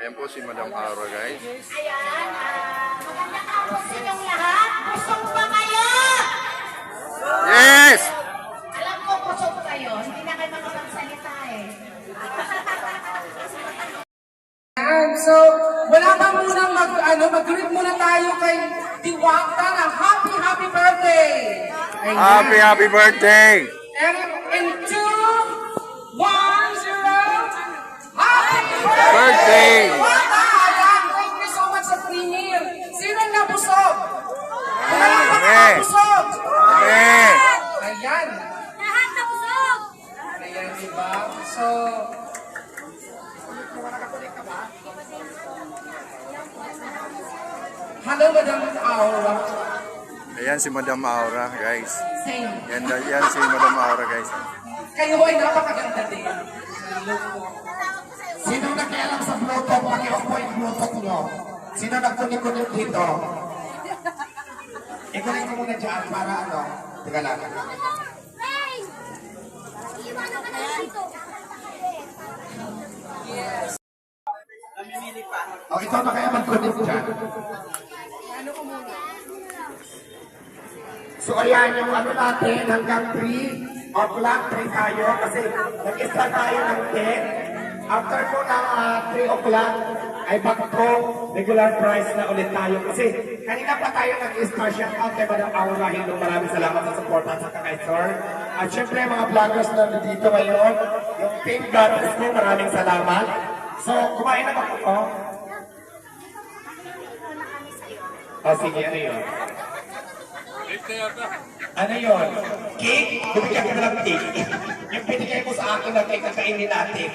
Ayan po si Madam Aura, guys. Ayan, magandang hapon sa inyong lahat. Busog ba kayo? Yes! Alam ko busog kayo. Hindi na kayo makapagsalita eh. And so, wala pa munang mag-greet muna tayo kay Diwata na happy birthday! Ayan. Happy birthday! And in 2, 1, 0, happy birthday! Birthday! Diwata! Ayan, thank you so much sa free meal. Sino nabusog? Wala lang ba nakabusog? Eh! Ayan. Lahat na busog! Ayan, diba? So, hello, Madam Aura. Ayan si Madam Aura, guys. Same. Yan si Madam Aura, guys. Kayo ay napakaganda din. Sino nakialam sa Bluetooth? Paki-off po yung Bluetooth nyo. Sino nagkunik-kunik dito? Ikunin ko muna dyan para ano. Teka lang. Hey! Iiwanan ka na dito. O, ito na kaya mag-kunik dyan. So, ayan yung ano natin hanggang 3 o'clock 3 tayo kasi nag-start tayo ng 10. After po ng 3 o'clock ay back to regular price na ulit tayo kasi kanina pa tayo nag-start shout out kay Madam Aura Hindong. Maraming salamat sa support at sa kay Sir. At syempre mga vloggers na dito ngayon, yung Team Goddess mo, maraming salamat. So, kumain na ba po? O sige, ano yun? Ano yun? Cake? Bibigyan ko na ng cake. Yung pinigay ko sa akin na cake na kainin natin.